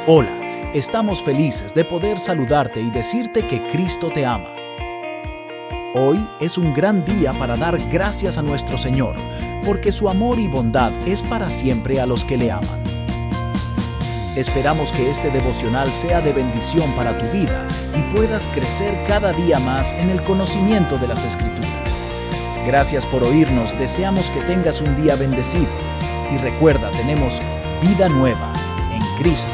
Hola, estamos felices de poder saludarte y decirte que Cristo te ama. Hoy es un gran día para dar gracias a nuestro Señor, porque su amor y bondad es para siempre a los que le aman. Esperamos que este devocional sea de bendición para tu vida y puedas crecer cada día más en el conocimiento de las Escrituras. Gracias por oírnos, deseamos que tengas un día bendecido. Y recuerda, tenemos vida nueva en Cristo.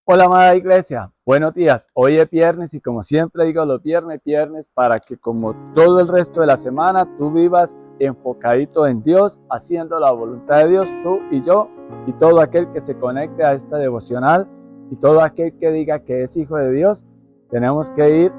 Hola amada iglesia, buenos días. Hoy es viernes y como siempre digo, los viernes para que como todo el resto de la semana tú vivas enfocadito en Dios, haciendo la voluntad de Dios, tú y yo y todo aquel que se conecte a esta devocional y todo aquel que diga que es hijo de Dios. Tenemos que ir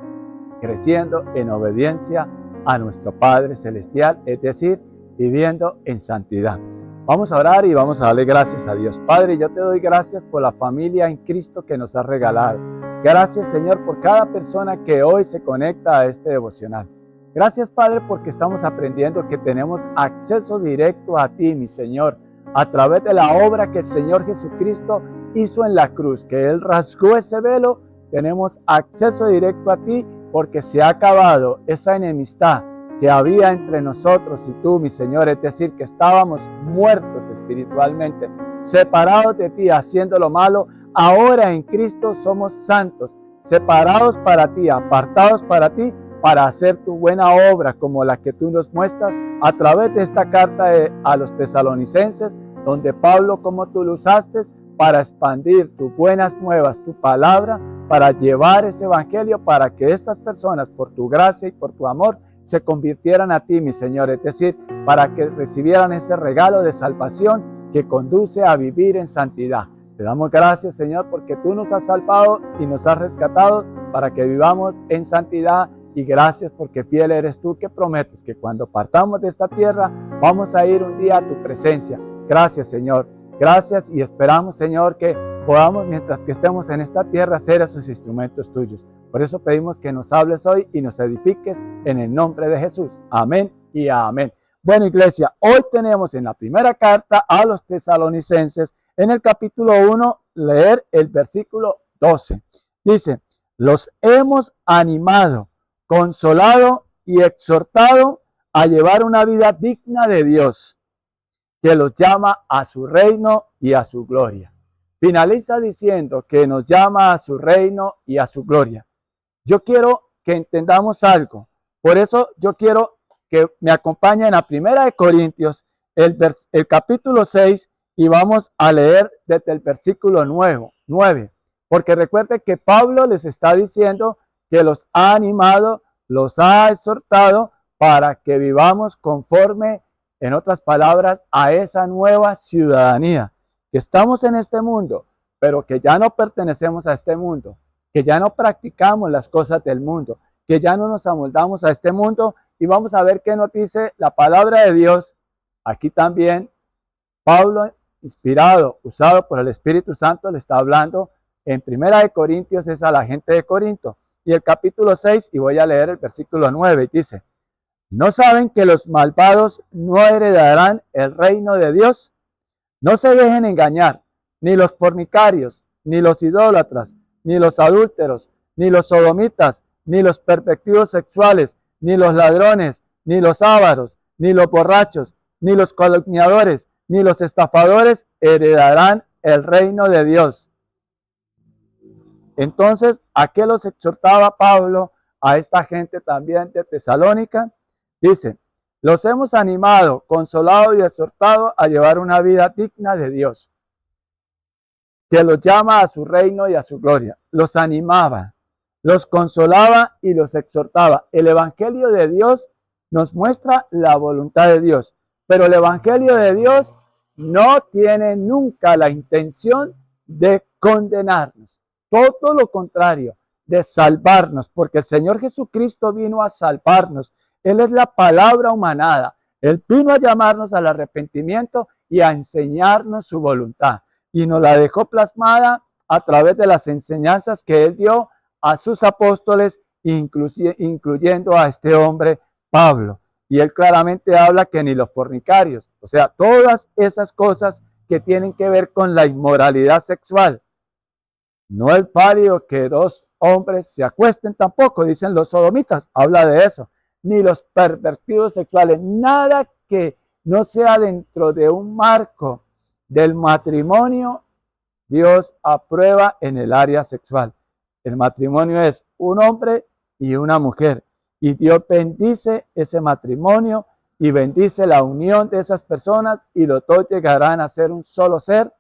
creciendo en obediencia a nuestro Padre Celestial, es decir, viviendo en santidad. Vamos a orar y vamos a darle gracias a Dios. Padre, yo te doy gracias por la familia en Cristo que nos has regalado. Gracias, Señor, por cada persona que hoy se conecta a este devocional. Gracias, Padre, porque estamos aprendiendo que tenemos acceso directo a ti, mi Señor, a través de la obra que el Señor Jesucristo hizo en la cruz, que Él rasgó ese velo. Tenemos acceso directo a ti porque se ha acabado esa enemistad que había entre nosotros y tú, mi Señor, es decir, que estábamos muertos espiritualmente, separados de ti, haciendo lo malo. Ahora en Cristo somos santos, separados para ti, apartados para ti, para hacer tu buena obra, como la que tú nos muestras a través de esta carta a los tesalonicenses, donde Pablo, como tú lo usaste, para expandir tus buenas nuevas, tu palabra, para llevar ese evangelio, para que estas personas, por tu gracia y por tu amor, se convirtieran a ti, mi Señor, es decir, para que recibieran ese regalo de salvación que conduce a vivir en santidad. Te damos gracias, Señor, porque tú nos has salvado y nos has rescatado para que vivamos en santidad, y gracias porque fiel eres tú que prometes que cuando partamos de esta tierra vamos a ir un día a tu presencia. Gracias, Señor. Gracias, y esperamos, Señor, que podamos, mientras que estemos en esta tierra, ser esos instrumentos tuyos. Por eso pedimos que nos hables hoy y nos edifiques en el nombre de Jesús. Amén y amén. Bueno, iglesia, hoy tenemos en la primera carta a los tesalonicenses, en el capítulo 1, leer el versículo 12. Dice: los hemos animado, consolado y exhortado a llevar una vida digna de Dios, que los llama a su reino y a su gloria. Finaliza diciendo que nos llama a su reino y a su gloria. Yo quiero que entendamos algo. Por eso yo quiero que me acompañen a Primera de Corintios, el capítulo 6, y vamos a leer desde el versículo 9. Porque recuerden que Pablo les está diciendo que los ha animado, los ha exhortado para que vivamos conforme, en otras palabras, a esa nueva ciudadanía. Que estamos en este mundo, pero que ya no pertenecemos a este mundo, que ya no practicamos las cosas del mundo, que ya no nos amoldamos a este mundo. Y vamos a ver qué nos dice la palabra de Dios. Aquí también Pablo, inspirado, usado por el Espíritu Santo, le está hablando en Primera de Corintios, es a la gente de Corinto. Y el capítulo 6, y voy a leer el versículo 9, y dice: ¿no saben que los malvados no heredarán el reino de Dios? No se dejen engañar, ni los fornicarios, ni los idólatras, ni los adúlteros, ni los sodomitas, ni los pervertidos sexuales, ni los ladrones, ni los ávaros, ni los borrachos, ni los calumniadores, ni los estafadores heredarán el reino de Dios. Entonces, ¿a qué los exhortaba Pablo a esta gente también de Tesalónica? Dice: los hemos animado, consolado y exhortado a llevar una vida digna de Dios, que los llama a su reino y a su gloria. Los animaba, los consolaba y los exhortaba. El evangelio de Dios nos muestra la voluntad de Dios, pero el evangelio de Dios no tiene nunca la intención de condenarnos. Todo lo contrario, de salvarnos, porque el Señor Jesucristo vino a salvarnos. Él es la palabra humanada. Él vino a llamarnos al arrepentimiento y a enseñarnos su voluntad. Y nos la dejó plasmada a través de las enseñanzas que Él dio a sus apóstoles, incluyendo a este hombre Pablo. Y Él claramente habla que ni los fornicarios, o sea, todas esas cosas que tienen que ver con la inmoralidad sexual. No es válido que dos hombres se acuesten tampoco, dicen los sodomitas, habla de eso, ni los pervertidos sexuales, nada que no sea dentro de un marco del matrimonio, Dios aprueba en el área sexual. El matrimonio es un hombre y una mujer, y Dios bendice ese matrimonio y bendice la unión de esas personas, y los dos llegarán a ser un solo ser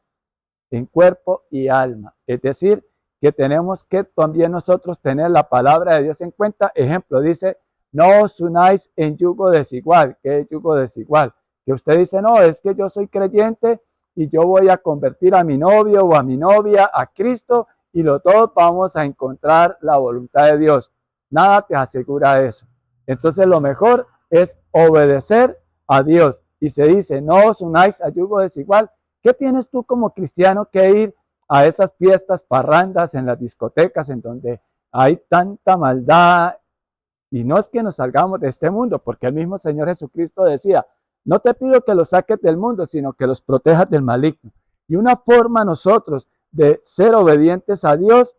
en cuerpo y alma. Es decir, que tenemos que también nosotros tener la palabra de Dios en cuenta. Ejemplo, dice, no os unáis en yugo desigual. ¿Qué es yugo desigual? Que usted dice, no, es que yo soy creyente y yo voy a convertir a mi novio o a mi novia a Cristo y los dos vamos a encontrar la voluntad de Dios. Nada te asegura eso. Entonces lo mejor es obedecer a Dios. Y se dice, no os unáis a yugo desigual. ¿Qué tienes tú como cristiano que ir a esas fiestas, parrandas, en las discotecas, en donde hay tanta maldad? Y no es que nos salgamos de este mundo, porque el mismo Señor Jesucristo decía, no te pido que los saques del mundo, sino que los protejas del maligno. Y una forma nosotros de ser obedientes a Dios,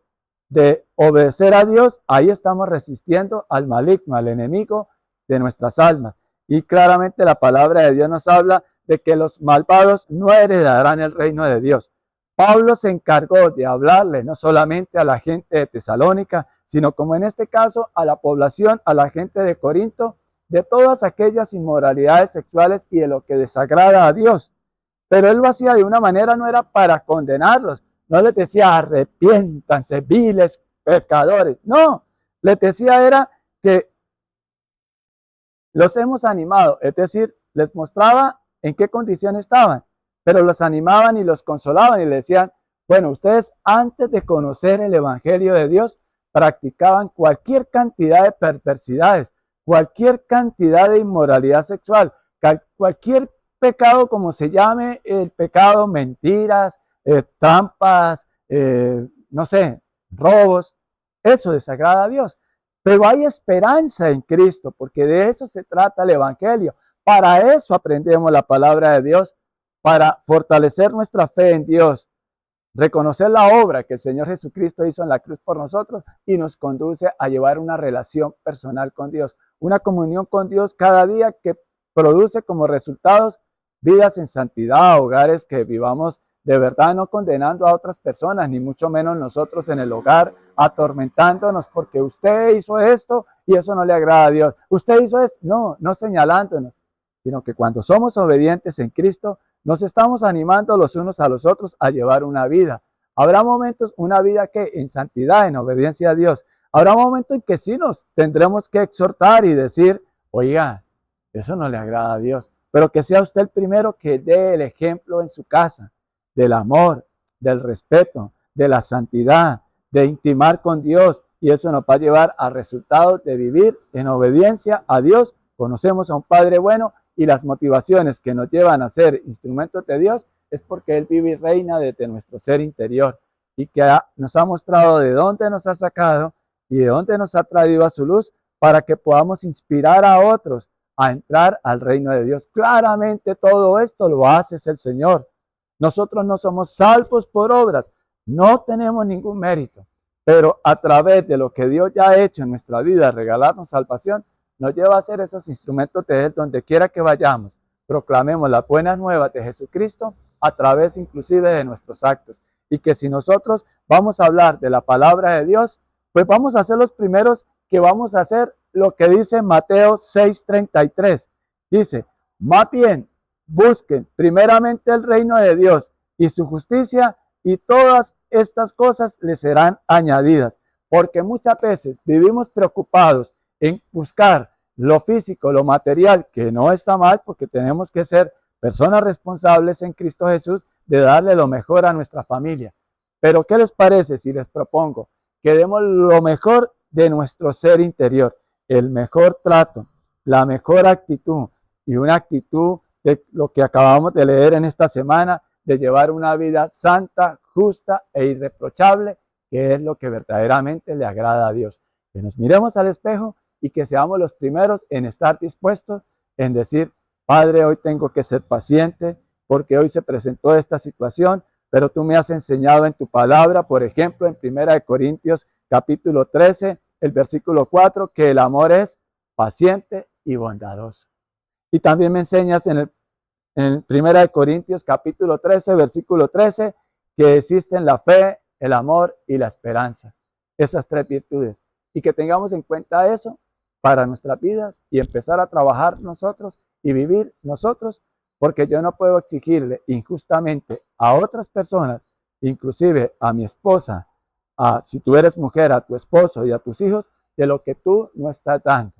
de obedecer a Dios, ahí estamos resistiendo al maligno, al enemigo de nuestras almas. Y claramente la palabra de Dios nos habla de que los malvados no heredarán el reino de Dios. Pablo se encargó de hablarle no solamente a la gente de Tesalónica, sino como en este caso a la población, a la gente de Corinto, de todas aquellas inmoralidades sexuales y de lo que desagrada a Dios. Pero él lo hacía de una manera, no era para condenarlos, no les decía arrepiéntanse, viles pecadores, no, les decía era que los hemos animado, es decir, les mostraba en qué condición estaban, pero los animaban y los consolaban y les decían, bueno, ustedes antes de conocer el Evangelio de Dios, practicaban cualquier cantidad de perversidades, cualquier cantidad de inmoralidad sexual, cualquier pecado como se llame el pecado, mentiras, trampas, no sé, robos, eso desagrada a Dios. Pero hay esperanza en Cristo, porque de eso se trata el Evangelio. Para eso aprendemos la palabra de Dios, para fortalecer nuestra fe en Dios, reconocer la obra que el Señor Jesucristo hizo en la cruz por nosotros y nos conduce a llevar una relación personal con Dios, una comunión con Dios cada día que produce como resultados vidas en santidad, hogares que vivamos de verdad no condenando a otras personas, ni mucho menos nosotros en el hogar atormentándonos porque usted hizo esto y eso no le agrada a Dios. Usted hizo esto, no señalándonos, sino que cuando somos obedientes en Cristo, nos estamos animando los unos a los otros a llevar una vida. Habrá momentos, una vida que en santidad, en obediencia a Dios. Habrá momentos en que sí nos tendremos que exhortar y decir, oiga, eso no le agrada a Dios. Pero que sea usted el primero que dé el ejemplo en su casa del amor, del respeto, de la santidad, de intimar con Dios. Y eso nos va a llevar a resultados de vivir en obediencia a Dios. Conocemos a un Padre bueno y las motivaciones que nos llevan a ser instrumentos de Dios es porque Él vive y reina desde nuestro ser interior y que nos ha mostrado de dónde nos ha sacado y de dónde nos ha traído a su luz para que podamos inspirar a otros a entrar al reino de Dios. Claramente todo esto lo hace el Señor. Nosotros no somos salvos por obras, no tenemos ningún mérito, pero a través de lo que Dios ya ha hecho en nuestra vida, regalarnos salvación, nos lleva a ser esos instrumentos de Él donde quiera que vayamos. Proclamemos las buenas nuevas de Jesucristo a través inclusive de nuestros actos. Y que si nosotros vamos a hablar de la palabra de Dios, pues vamos a ser los primeros que vamos a hacer lo que dice Mateo 6:33. Dice, más bien, busquen primeramente el reino de Dios y su justicia y todas estas cosas les serán añadidas. Porque muchas veces vivimos preocupados en buscar lo físico, lo material, que no está mal porque tenemos que ser personas responsables en Cristo Jesús de darle lo mejor a nuestra familia. Pero ¿qué les parece si les propongo que demos lo mejor de nuestro ser interior, el mejor trato, la mejor actitud y una actitud de lo que acabamos de leer en esta semana, de llevar una vida santa, justa e irreprochable, que es lo que verdaderamente le agrada a Dios? Que nos miremos al espejo y que seamos los primeros en estar dispuestos en decir, Padre, hoy tengo que ser paciente, porque hoy se presentó esta situación, pero tú me has enseñado en tu palabra, por ejemplo, en 1 Corintios capítulo 13, el versículo 4, que el amor es paciente y bondadoso. Y también me enseñas en 1 Corintios capítulo 13, versículo 13, que existen la fe, el amor y la esperanza. Esas tres virtudes. Y que tengamos en cuenta eso para nuestras vidas y empezar a trabajar nosotros y vivir nosotros, porque yo no puedo exigirle injustamente a otras personas, inclusive a mi esposa, si tú eres mujer, a tu esposo y a tus hijos, de lo que tú no estás dando.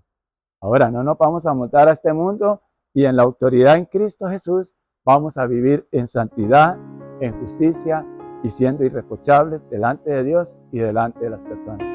Ahora, no nos vamos a montar a este mundo y en la autoridad en Cristo Jesús vamos a vivir en santidad, en justicia y siendo irreprochables delante de Dios y delante de las personas.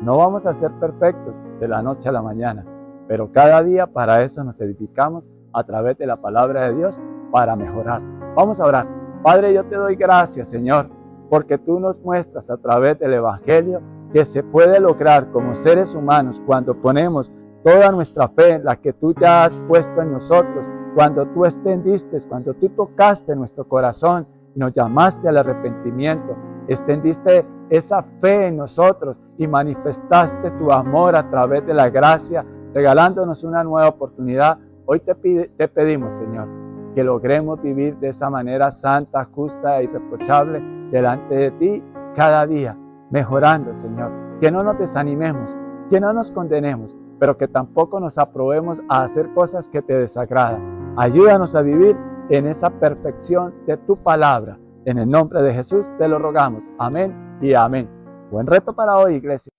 No vamos a ser perfectos de la noche a la mañana, pero cada día para eso nos edificamos a través de la palabra de Dios para mejorar. Vamos a orar. Padre, yo te doy gracias, Señor, porque tú nos muestras a través del Evangelio que se puede lograr como seres humanos cuando ponemos toda nuestra fe en la que tú ya has puesto en nosotros, cuando tú extendiste, cuando tú tocaste nuestro corazón y nos llamaste al arrepentimiento, extendiste esa fe en nosotros y manifestaste tu amor a través de la gracia, regalándonos una nueva oportunidad. Hoy te pedimos, Señor, que logremos vivir de esa manera santa, justa e irreprochable delante de ti cada día, mejorando, Señor. Que no nos desanimemos, que no nos condenemos, pero que tampoco nos aprobemos a hacer cosas que te desagradan. Ayúdanos a vivir en esa perfección de tu palabra. En el nombre de Jesús te lo rogamos. Amén y amén. Buen reto para hoy, iglesia.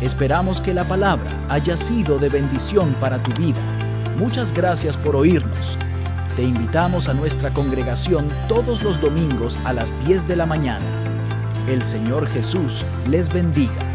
Esperamos que la palabra haya sido de bendición para tu vida. Muchas gracias por oírnos. Te invitamos a nuestra congregación todos los domingos a las 10 de la mañana. El Señor Jesús les bendiga.